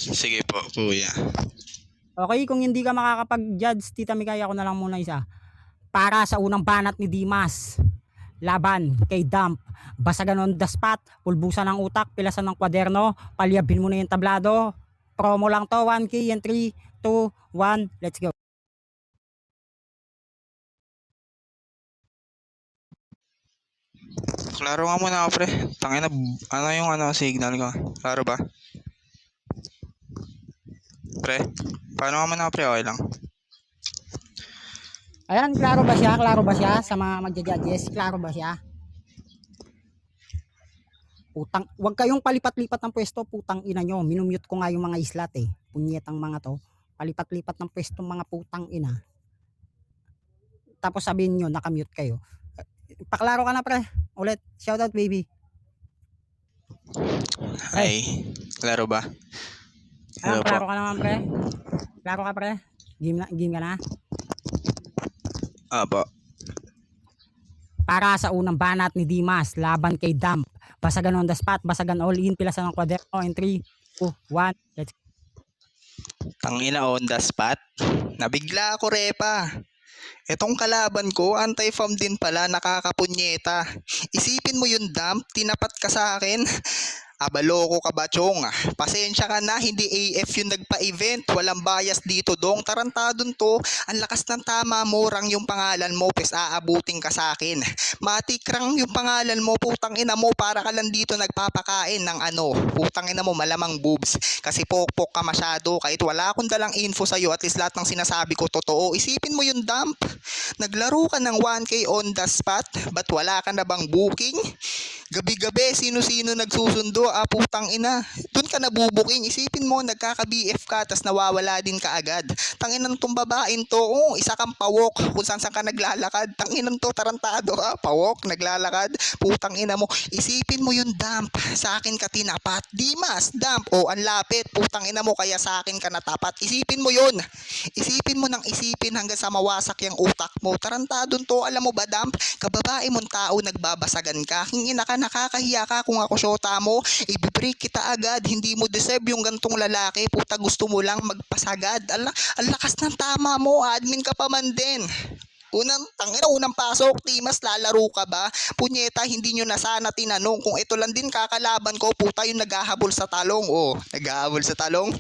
Sige po, kuya. Okay, kung hindi ka makakapag-judge, Tita Mikay, ako na lang muna isa. Para sa unang banat ni Dimas, laban kay Dump, basagan on the spot, pulbusan ng utak, pilasan ng kwaderno, palyabin mo na yung tablado. Promo lang to, 1K and 3, 2, 1, let's go. Klaro nga muna ako, pre. Tangina, ano yung signal ko? Klaro ba? Pre, paano nga muna, pre? Okay lang. Ayan, klaro ba siya? Klaro ba siya sa mga magja-judges? Klaro ba siya? Putang, wag kayong palipat-lipat ng pwesto, putang ina nyo. Minumute ko nga yung mga islat eh. Punyetang mga to. Palipat-lipat ng pwesto mga putang ina. Tapos sabihin nyo, nakamute kayo. Paklaro ka na, pre. Ulit, shoutout baby. Ay, klaro ba? Ayan, klaro ka naman, pre. Klaro ka, pre. Game ka na. Apo. Para sa unang banat ni Dimas, laban kay Dump. Basagan on the spot, basagan all in, pilasan ng kwaderno in 3, 2, 1, let's go. Tangina, on the spot. Nabigla ako, repa. Etong kalaban ko, anti-fam din pala, nakakapunyeta. Isipin mo yung Dump, tinapat ka sa akin. Abaloko ka ba, Chong? Pasensya ka na, hindi AF yung nagpa-event. Walang bias dito, dong. Tarantadon to. Ang lakas ng tama mo, Rang yung pangalan mo, pes aabuting ka sa akin. Matik Rang yung pangalan mo, putang ina mo, para ka lang dito nagpapakain ng putang ina mo, malamang boobs. Kasi pokpok ka masyado, kahit wala akong dalang info sa'yo, at least lahat ng sinasabi ko totoo. Isipin mo yung Dump. Naglaro ka ng 1K on the spot, ba't wala ka na bang booking? Gabi-gabi, sino-sino nagsusundo, putang ina. Doon ka nabubuking, isipin mo, nagkaka-BF ka, tas nawawala din ka agad. Tanginan tong babaeng to, isa kang pawok, kung saan ka naglalakad. Tanginan to, tarantado ka, pawok, naglalakad, putang ina mo. Isipin mo yung Dump, sa akin ka tinapat. Dimas, Dump, ang lapit, putang ina mo, kaya sa akin ka natapat. Isipin mo yun. Isipin mo ng isipin hanggang sa mawasak yung utak mo. Tarantadon to, alam mo ba, Dump? Kababae mong tao, nagbabasagan ka. Hingina ka, nakakahiya ka kung ako syota mo. I-break kita agad. Hindi mo deserve yung gantong lalaki. Puta, gusto mo lang magpasagad. Ang lakas ng tama mo. Admin ka pa man din. Unang pasok, Dimas, lalaro ka ba? Punyeta, hindi nyo na sana tinanong. Kung ito lang din kakalaban ko, puta, yung naghahabol sa talong. Naghahabol sa talong?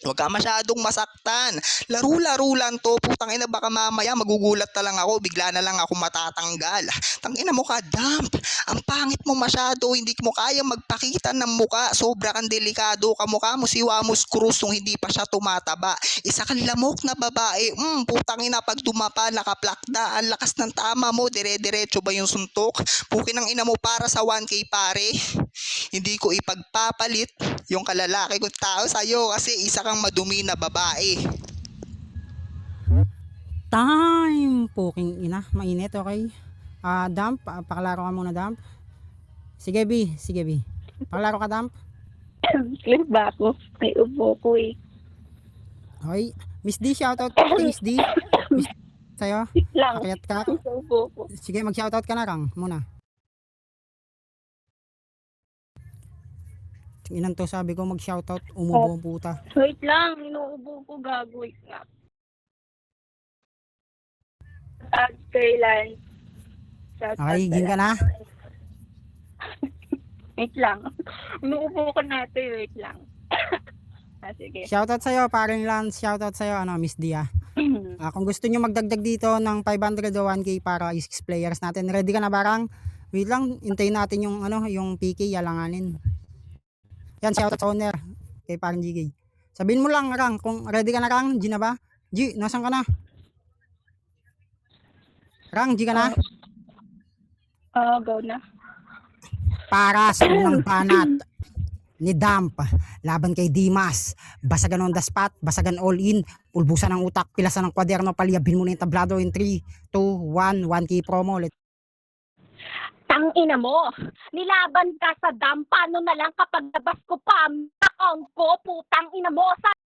Huwag ka masyadong masaktan. Laro-laro lang to. Putang ina, baka mamaya magugulat na lang ako. Bigla na lang ako matatanggal. Tangina mo ka, Dump. Ang pangit mo masyado. Hindi mo kaya magpakita ng muka. Sobra kang delikado. Kamukha mo si Wamos Cruz nung hindi pa siya tumataba. Isa kang lamok na babae. Putang ina, pag dumapa, nakaplakda. Ang lakas ng tama mo. Dire-diretso ba yung suntok? Pukin ng ina mo para sa 1K, pare. Hindi ko ipagpapalit yung kalalaki kong tao sa'yo kasi isa kang madumi na babae. Time! Puking ina, mainit, okay? Dump, paklaro ka muna, Dump. Sige, B. Paklaro ka, Dump. Clip ba ako? May upo ko eh. Okay. Miss D, shoutout kay Miss D. Miss D, sa'yo. Lang. Akyat ka. Upo ko. Sige, mag-shoutout ka na, Rang, muna. Inan to, sabi ko mag-shoutout, umubo ang puta. Wait lang, inuubo ko, gago. Wait nga. Kailan? Okay, game ka na? Wait lang. Inuubo ko natin, wait lang. Sige. Shoutout sa'yo, paring Lance. Shoutout sa'yo, Miss Dia. Kung gusto nyo magdagdag dito ng 500 o 1K para 6 players natin. Ready ka na, Barang? Wait lang, hintayin natin yung yung PK, yalanganin. Yan, shoutout sa owner kay parang GK. Sabihin mo lang, Rang, kung ready ka na, Rang. G na ba? G, nasan ka na? Rang, G ka na? Go na. Para sa unang banat ni Dump, laban kay Dimas, basagan on the spot, basagan all in, pulbusan ng utak, pilasan ng kwaderno, palyabin mo na yung tablado in 3, 2, 1, 1K promo. Tang ina mo, nilaban ka sa Dump, paano na lang kapag nabas ko pa ang account ko, putang ina mo,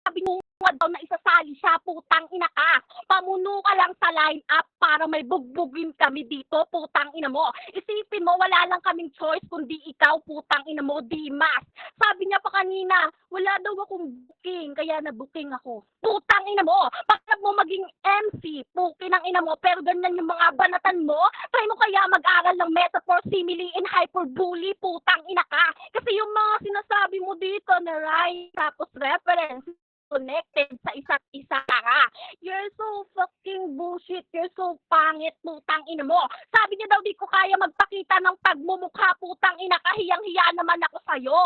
sabi mo squad daw na isasali siya, putang ina ka. Pamuno ka lang sa line-up para may bugbugin kami dito, putang ina mo. Isipin mo, wala lang kaming choice kundi ikaw, putang ina mo, Dimas. Sabi niya pa kanina, wala daw akong booking, kaya na-booking ako. Putang ina mo, bakit mo maging MC, pukin ang ina mo, pero ganyan yung mga banatan mo? Try mo kaya mag-aral ng metaphor, simile, and hyperbole, putang ina ka. Kasi yung mga sinasabi mo dito na rhyme, tapos reference, connected sa isa't isa ka. You're so fucking bullshit. You're so pangit, putang ina mo. Sabi niya daw di ko kaya magpakita ng pagmumukha, putang ina ka. Hiyang-hiya naman ako sa'yo.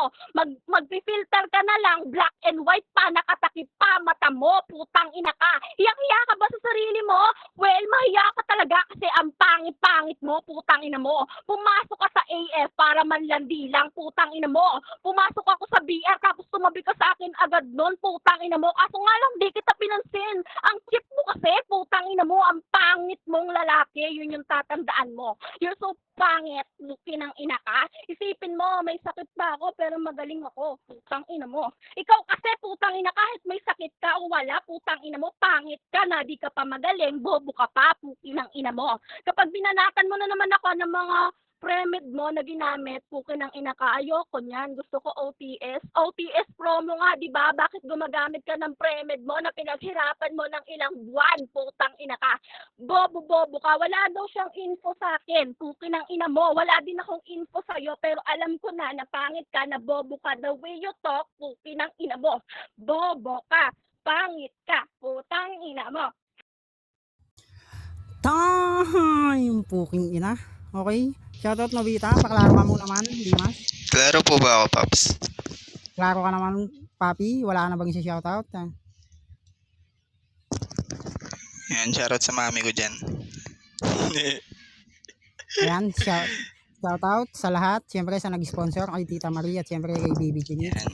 Mag-filter ka na lang, black and white pa, nakatakip pa, mata mo, putang ina ka. Hiyang-hiya ka ba sa sarili mo? Well, mahiya ka talaga kasi ang pangit-pangit mo, putang ina mo. Pumasok ka sa AF para manlandi lang, putang ina mo. Pumasok ako sa BR tapos tumabi ka sa akin agad nun, putang ina mo. Kaso nga lang, di kita pinansin. Ang cheap mo kasi, putang ina mo, ang pangit mong lalaki, yun yung tatandaan mo. You're so pangit, lukin ng ina ka. Isipin mo, may sakit pa ako, pero magaling ako, putang ina mo. Ikaw kasi, putang ina, kahit may sakit ka o wala, putang ina mo, pangit ka na, di ka pa magaling, bobo ka pa, pukin ng ina mo. Kapag binanatan mo na naman ako ng mga pre-med mo na ginamit, pukin ng ina ka, ayoko niyan, gusto ko OTS. OTS promo nga, di ba? Bakit gumagamit ka ng pre-med mo na pinaghirapan mo ng ilang buwan, putang ina ka? Bobo-bobo ka, wala daw siyang info sa akin, pukin ng ina mo, wala din akong info sa'yo, pero alam ko na pangit ka, na bobo ka, the way you talk, pukin ng ina mo, bobo ka, pangit ka, putang ina mo. Time! Puking ina. Okay? Shoutout Nobita. Paklaro ka mo naman, Dimas. Klaro po ba ako, Paps? Klaro ka naman, Papi. Wala ka na bang shoutout? Yan, shoutout sa mami ko dyan. Ayan, shoutout sa lahat. Siyempre sa nag-sponsor kay Tita Maria at siyempre kay Baby Jenny. Yan.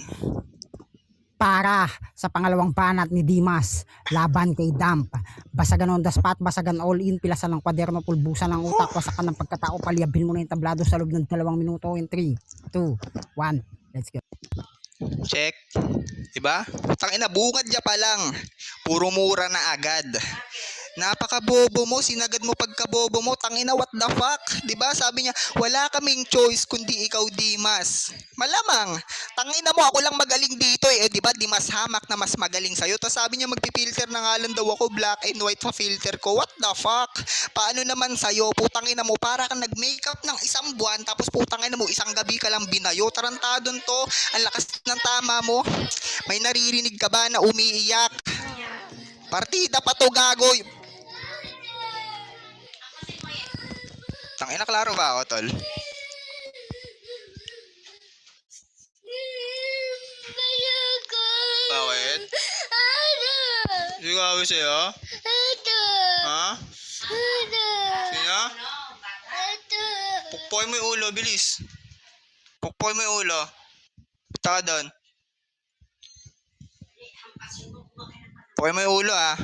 Para sa pangalawang banat ni Dimas, laban kay Damp. Basagan on the spot, basagan all in, pilasan ng kwaderno, pulbusan ng utak, wasakan ng pagkatao, paliabin mo na yung tablado sa loob ng 2 minuto in 3, 2, 1, let's go. Check. Diba? Tangina, bungad niya pa lang. Puro mura na agad. Napaka-bobo mo, sinagad mo pagka-bobo mo. Tangina, what the fuck? Diba? Sabi niya, wala kaming choice kundi ikaw, Dimas. Malamang. Tangina mo, ako lang magaling dito eh. Diba, Dimas Hamak na mas magaling sa'yo. Tapos sabi niya, magpipilter na nga lang daw ako, black and white pa filter ko. What the fuck? Paano naman sa'yo? Putangina mo, para kang nag-makeup ng isang buwan, tapos putangina mo, isang gabi ka lang binayo. Tarantadon to. Ang lakas ng tama mo. May naririnig ka ba na umiiyak? Partida pa to, gago. Tangina, klaro ba ako, tol? Bakit? Sigawi sa'yo? Ha? Sino? Pukpoy mo yung ulo, bilis. Pukpoy mo yung ulo. Pita ka doon. Pukpoy mo yung ulo, ah.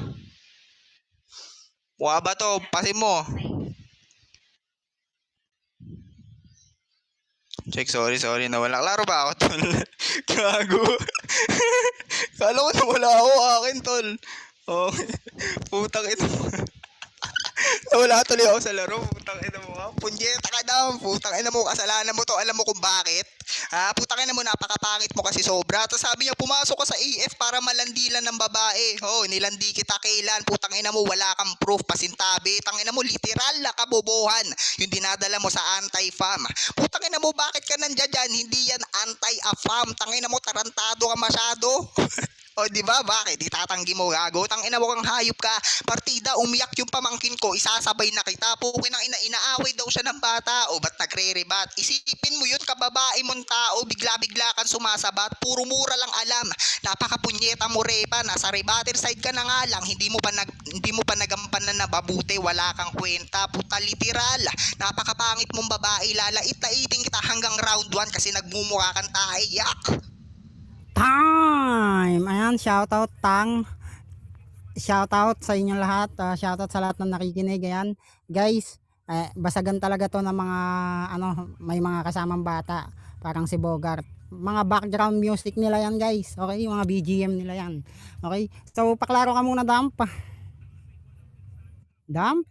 Mukha ba to? Pasin mo. Check, sorry, nawala. Klaro ba ako, tol? Gago. Kala ko nawala ako, akin, tol. Okay. Putang ina mo. Nawala tuloy ako sa laro. Putang ina mo ka. Punyeta ka daw. Putang ina mo. Kasalanan mo to. Alam mo kung bakit? Ha? Putang ina mo. Napakapangit mo kasi sobra. Tapos sabi niya, pumasok ka sa AF para malandilan ng babae. Oh, nilandi kita kailan. Putang ina mo. Wala kang proof. Pasintabi. Tang ina mo. Literal na kabobohan. Yung dinadala mo sa anti-fam. Putang ina mo. Bakit ka nandiyan dyan? Hindi yan anti-afam. Tang ina mo. Tarantado ka masyado. O, di ba? Bakit? Itatanggi mo, gago. Tangina mo kang hayop ka. Partida, umiyak yung pamangkin ko. Isasabay na kita. Pukin ang inaaway daw siya ng bata. O, ba't nagre-rebat? Isipin mo yun, kababae mong tao. Bigla-bigla kang sumasabat. Puro mura lang alam. Napakapunyeta mo, Repa. Nasa rebater side ka na nga lang. Hindi mo pa nagampanan na babuti. Wala kang kwenta. Puta, literal. Napakapangit mong babae. Lalait-laitin kita hanggang round 1 kasi nagmumukha kang taiyak. Time! Ayan, shoutout Tang. Shoutout sa inyong lahat. Shoutout sa lahat ng nakikinig. Ayan, guys, basagan talaga to ng mga may mga kasamang bata. Parang si Bogart. mga background music nila yan guys. Okay, yung mga BGM nila yan. Okay, so paklaro ka muna Damp. Damp.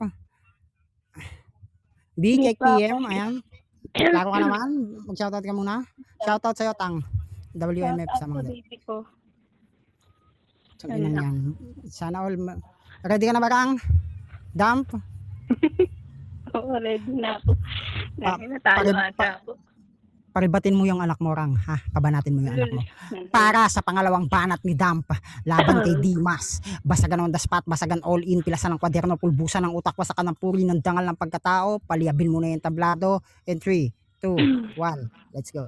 BKPM, ayan. Klaro ka naman. Mag-shoutout ka muna. Shoutout sa'yo, Tang. WMF sa mga baby ko. so, ganyan yan. Sana all. Ready ka na ba, Kang? Damp? Oo, ready na ako. Natalo ata ako. Paribatin mo yung anak mo, Rang. Ha? Kabanatin mo yung anak mo. Para sa pangalawang banat ni Damp, laban kay Dimas. Basagan on the spot, basagan all in, pilasan ng kwaderno, pulbusan ng utak, wasakan ng puri ng dangal ng pagkatao, paliabin mo na yung tablado. In 3, 2, 1, let's go.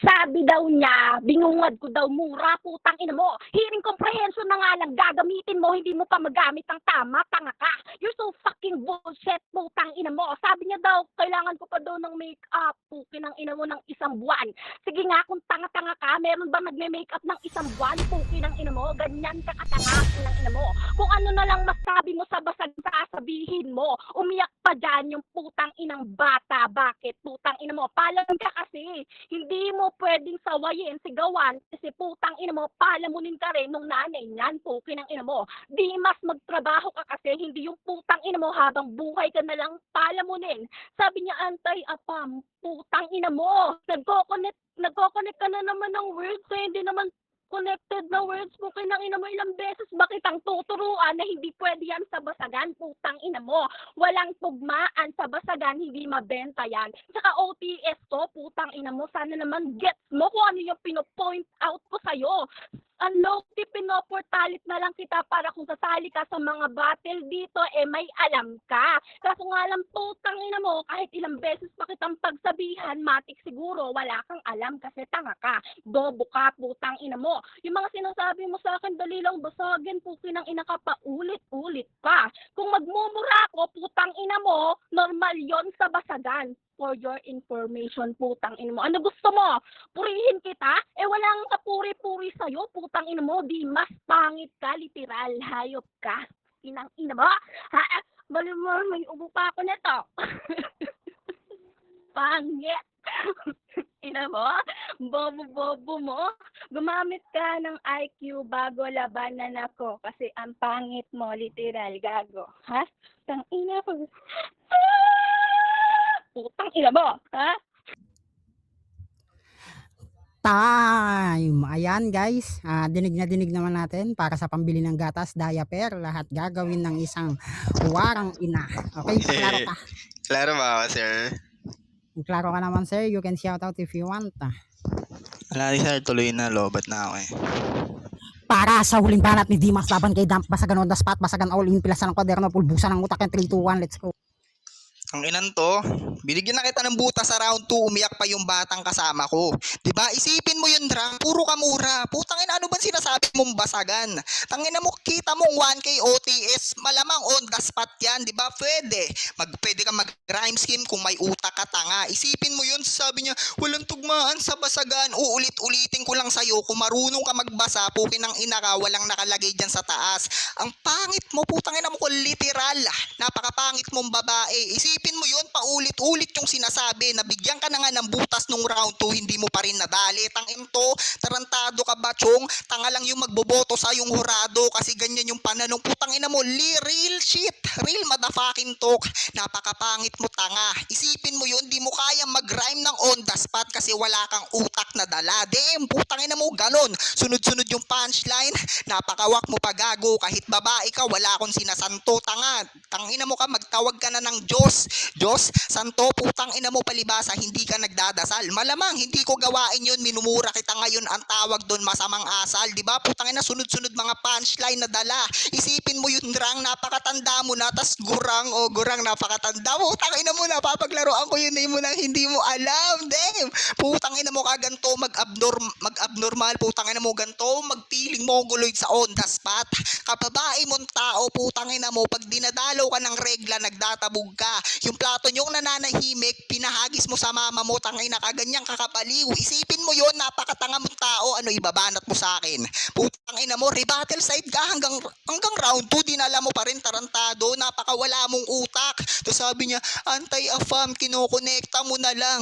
Sabi daw niya, bingungad ko daw mura, putang ina mo. Hearing comprehension na nga lang gagamitin mo, hindi mo pa magamit ang tama, tanga ka. You're so fucking bullshit, putang ina mo. Sabi niya daw, kailangan ko pa daw ng make-up, pukin ang ina mo ng isang buwan. Sige nga, kung tanga-tanga ka, meron ba nagme-makeup ng isang buwan, pukin ang ina mo? Ganyan ka katanga, ng ina mo. Kung ano na lang masabi mo sa basag sasabihin mo, umiyak pa dyan yung putang inang bata. Bakit? Putang ina mo, palang ka kasi. Hindi mo pwedeng sawayin, sigawan, kasi putang ina mo, palamunin ka rin nung nanay niyan, pukin ang ina mo. Di mas magtrabaho ka kasi, hindi yung putang ina mo habang buhay ka na lang palamunin. Sabi niya, anti-apam, putang ina mo. Nagko-connect ka na naman ng words, eh, hindi naman connected na words mo, kinang ina mo ilang beses ba kitang tuturuan na hindi pwede yan sa basagan, putang ina mo. Walang tugmaan sa basagan, hindi mabenta yan. Tsaka OTS to, putang ina mo, sana naman gets mo kung ano yung pinopoint out ko sa'yo. Ang low-tip pinoportalit na lang kita para kung sasali ka sa mga battle dito, eh may alam ka. Kaso nga lang, putang ina mo, kahit ilang beses pa kitang pagsabihan, matik siguro, wala kang alam kasi tanga ka. Bobo ka, putang ina mo. Yung mga sinasabi mo sa akin, dali lang basagin, pukin ang ina ka pa, ulit-ulit pa. Kung magmumura ko, putang ina mo, normal yon sa basagan. For your information, putang ina mo. Ano gusto mo? Purihin kita? Eh walang kapuri-puri sa'yo, putang ina mo. Di mas pangit ka, literal. Hayop ka. Inang ina mo. Ha? Bali mo, may ubo pa ako nito. Pangit. Ina mo? Bobo-bobo mo? Gumamit ka ng IQ bago labanan ako kasi ang pangit mo, literal, gago. Ha? Tang ina ko. Putang ina mo, ha? Time! Ayan guys, dinig na dinig naman natin para sa pambili ng gatas, diaper, lahat gagawin ng isang warang ina. Okay, klaro ka. Klaro ba ako, sir? Kung klaro ka naman sir, you can shout out if you want. Wala ni sir, tuloy na, lobat na ako eh. Para sa huling banat ni Dimas laban kay Damp, basagan on the spot, basagan all in, pilasan ng kwaderno, pulbusan ng utak, 3, 2, 1, let's go. Ang inan to, binigyan na kita ng butas sa round 2, umiyak pa yung batang kasama ko. Diba? Isipin mo yun, Drang, puro ka mura. Putang ina, ano ba sinasabi mong basagan? Tangina mo, kita mong 1K OTS, malamang on the spot yan, diba? Pwede ka mag-rhyme scheme kung may utak ka, tanga. Isipin mo yun, sabi niya, walang tugmaan sa basagan. Uulit-ulitin ko lang sa'yo, kung marunong ka magbasa, pukin ng ina ka, walang nakalagay dyan sa taas. Ang pangit mo, putang ina mo ko, literal. Napakapangit mong babae. Isipin mo yun, paulit-ulit yung sinasabi, nabigyan ka na nga ng butas nung round 2, hindi mo pa rin nadali. Tangin to, tarantado ka ba, Chong? Tanga lang yung magboboto sa yung hurado kasi ganyan yung pananong. Putang ina mo, real shit, real motherfucking talk. Napakapangit mo, tanga. Isipin mo yun, di mo kaya mag-rhyme ng on the spot kasi wala kang utak na dala. Damn, putang ina mo, ganon. Sunod-sunod yung punchline, napakawak mo pa, gago. Kahit babae ka, wala akong sinasanto, tanga. Tangina mo ka, magtawag ka na ng Diyos. Diyos, santo, putang ina mo palibasa, hindi ka nagdadasal. Malamang, hindi ko gawain yun, minumura kita ngayon, ang tawag doon, masamang asal. Diba? Putang ina, sunod-sunod mga punchline na dala. Isipin mo yun, Drang, napakatanda mo na, tas gurang, napakatanda mo. Putang ina mo, napapaglaruan ko yun, mo nang hindi mo alam. Damn! Putang ina mo ka ganito, mag-abnormal, putang ina mo ganito, magpiling mongoloid sa on the spot. Kababae mong tao, putang ina mo, pag dinadalaw ka ng regla, nagdatabog ka. Yung plato nyong nananahimik, pinahagis mo sa mama mo, tangina ka, ganyan kakapaliw. Isipin mo yon, napakatanga mong tao, ano ibabanat mo sa akin? Putang ina mo, rebuttal side ka hanggang round 2, dinala mo pa rin, tarantado, napakawala mong utak. Tapos sabi niya, anti-afam, kinokonekta mo na lang.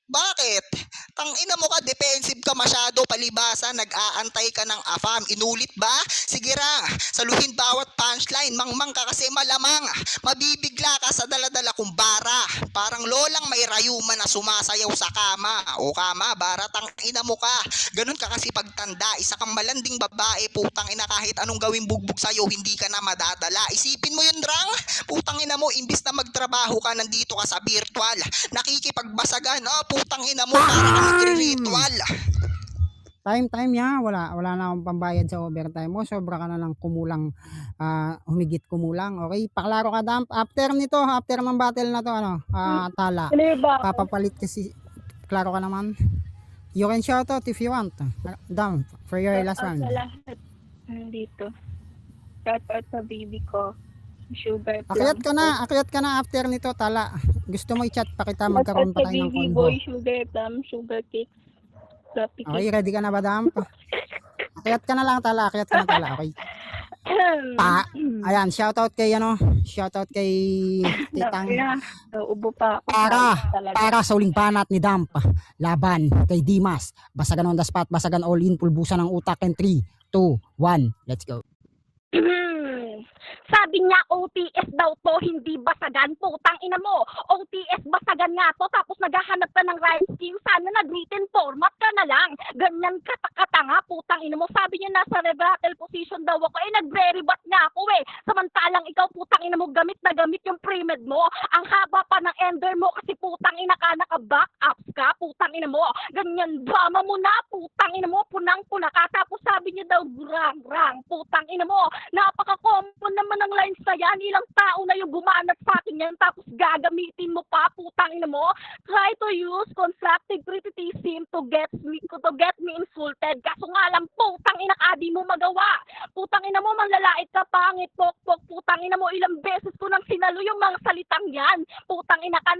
Bakit? Tangina mo ka, defensive ka masyado, palibasa, nag-aantay ka ng afam. Inulit ba? Sige ra, saluhin bawat punchline. Mangmang ka kasi malamang. Mabibigla ka sa daladala kong bara. Parang lolang may rayuma na sumasayaw sa kama. O kama, bara, tangina mo ka. Ganun ka kasi pagtanda. Isa kang malanding babae, putang ina, kahit anong gawing bugbog sa'yo, hindi ka na madadala. Isipin mo yun, Drang. Putang ina mo, imbis na magtrabaho ka, nandito ka sa virtual. Nakikipagbasagan, putang ina mo, para ka nagre-ritual. Time ya, wala na akong pambayad sa overtime mo. Sobra ka na lang kumulang, humigit kumulang. Okay, paklaro ka Damp. After nito, after ng battle na to, tala. Clear ba ako? Papapalit kasi, klaro ka naman. You can shout out if you want. Damp, for your last Shout out round. sa lahat nandito. Shout out sa baby ko. Sugar plum. Akyat ka na after nito, tala. Gusto mo i-chat pa kita, Shout out magkaroon sa pa tayo ng baby convo. boy, sugar plum, sugar cakes, fluffy Okay, cake. ready ka na ba, Damp? Akyat ka na lang, tala. Akyat ka na, tala. Okay. Ayan, shoutout kay Titang Ubo pa ako. Talaga. para sa uling banat ni Damp. Laban kay Dimas. Basagan on the spot, basagan all in, pulbusan ng utak in 3, 2, 1. Let's go. Sabi niya OTS daw to, hindi basagan. Putang ina mo, OTS basagan nga to, tapos naghahanap ka ng rhyme scheme. Sana nag-written format ka na lang. Ganyan katakatanga, putang ina mo. Sabi niya nasa rebuttal position daw ako, nagre-rebut nga ako Samantalang ikaw, putang ina mo, gamit na gamit yung pre-med mo. Ang haba pa ng ender mo kasi putang ina ka, naka-back ups ka, putang ina mo. Ganyan drama mo na, putang ina mo, punang-puna ka. Tapos sabi niya daw, rang, putang ina mo. Napaka-common naman ng lines na yan. Ilang tao na yung bumanat sa akin yan, tapos gagamitin mo pa, putang ina mo. Try to use constructive criticism to get me insulted. Kaso nga lang, putang ina ka, di mo magawa. Putang ina mo, manlalait ka, pangit, pokpok, putang ina mo, ilang beses ko nang sinalo yung mga salitang yan. Putang ina ka,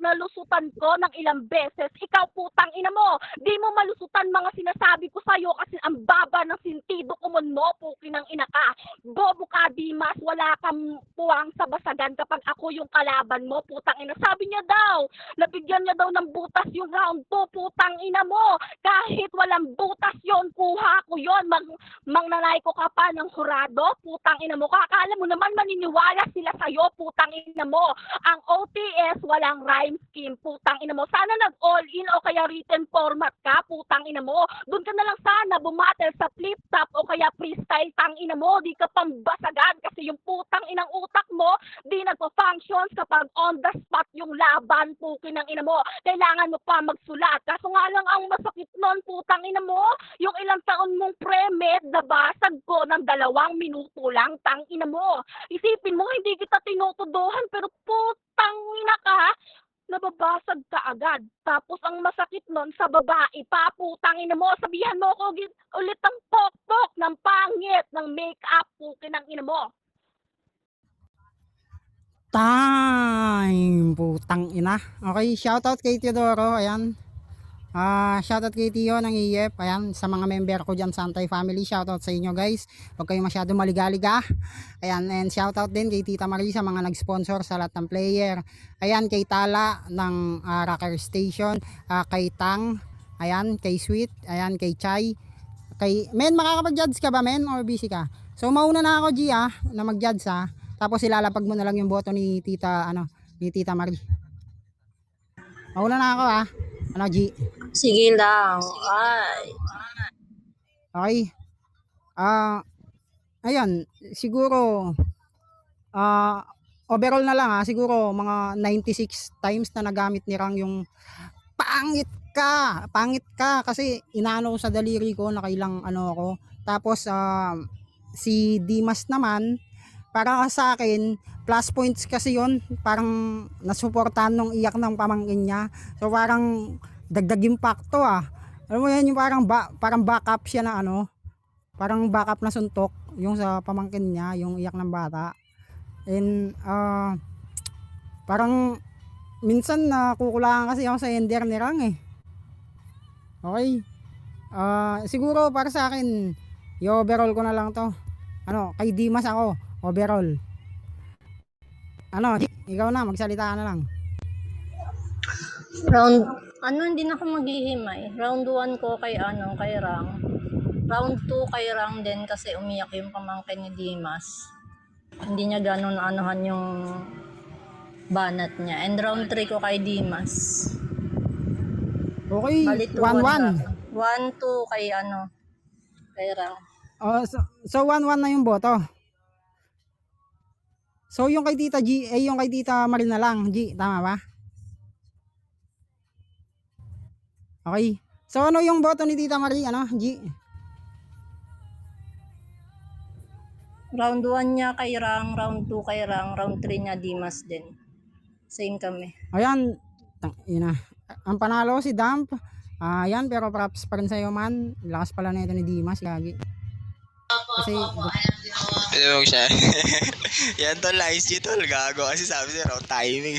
nalusutan ko ng ilang beses. Ikaw, putang ina mo, di mo malusutan mga sinasabi ko sa'yo kasi ang baba ng sintido kumon mo, pukinang ina ka. Bobo ka, Dimas, wala kang puwang sa basagan kapag ako yung kalaban mo, putang ina. Sabi niya daw, nabigyan niya daw ng butas yung round 2, putang ina mo. Kahit walang butas yon, kuha ko yon. Mangnanay ko ka pa ng hurado, putang ina mo. Kakala mo naman maniniwala sila sa'yo, putang ina mo. Ang OTS, walang rhyme scheme, putang ina mo. Sana nag-all-in o kaya written format ka, putang ina mo. Doon ka na lang sana bumatel sa flip-top o kaya freestyle, tang ina mo. Di ka pambasagan kasi yung putang inang utak mo, di nagpo-functions kapag on the spot yung laban, pukinang ina mo. Kailangan mo pa magsulat. Kaso nga lang ang masakit nun, putang ina mo, yung ilang taon mong pre-med, nabasag ko ng 2 minuto lang, tang ina mo. Isipin mo, hindi kita tinutuduhan, pero putang ina ka, nababasag ka agad. Tapos ang masakit nun sa babae pa, putang ina mo, sabihan mo ko ulit ang pok-pok ng pangit, ng make-up, pukinang ina mo. Time, putang ina. Okay, shoutout kay Teodoro, ayan. Shoutout kay Tio ng EF, ayan, sa mga member ko dyan sa Antay Family, shoutout sa inyo guys. Huwag kayong masyado maligalig Ayan, and shoutout din kay Tita Marie sa mga nag-sponsor sa lahat ng player. Ayan, kay Tala ng Rocker Station, kay Tang, ayan, kay Sweet, ayan, kay Chai, kay Men, makakapag-judge ka ba Men or busy ka? So mauna na ako G na mag-judge tapos ilalapag mo na lang yung boto ni Tita Marie. Mauna na ako G. Sige lang. Ay. Okay. Ayan, siguro overall na lang siguro mga 96 times na nagamit ni Rang yung pangit ka kasi inaano ko sa daliri ko, nakailang ako. Tapos si Dimas naman, para sa akin plus points kasi yon, parang nasuportahan nung iyak ng pamangkin niya. So parang dagdag impacto Alam mo yan, yung parang backup siya na parang backup na suntok yung sa pamangkin niya, yung iyak ng bata. And parang minsan nakukulangan kasi ako sa ender ni Rang Okay. Siguro para sa akin, i-overall ko na lang to. Kay Dimas ako, overall. Ikaw na, magsalita ka na lang. Hindi na ako maghihimay. Round 1 ko kay kay Rang. Round 2 kay Rang din kasi umiyak yung pamangkin ni Dimas. Hindi niya ganun anuhan yung banat niya. And round 3 ko kay Dimas. Okay, Bali 1-1. 1-2 kay kay Rang. Oh, so 1-1 na yung boto. So yung kay Tita G, yung kay Tita Marina lang, G, tama ba? Okay. So ano yung boto ni Tita Marie, G? Round 1 niya kay Rang, round 2 kay Rang, round 3 niya Dimas din. Same kami. Ayan, ina. Ang panalo si Damp. Ayan, pero props pa rin sa'yo, man. Lakas pala na ito ni Dimas, gagi. Kasi, Pwede mo siya. Yan tol, nice G tol. Gago kasi sabi siya, wrong timing.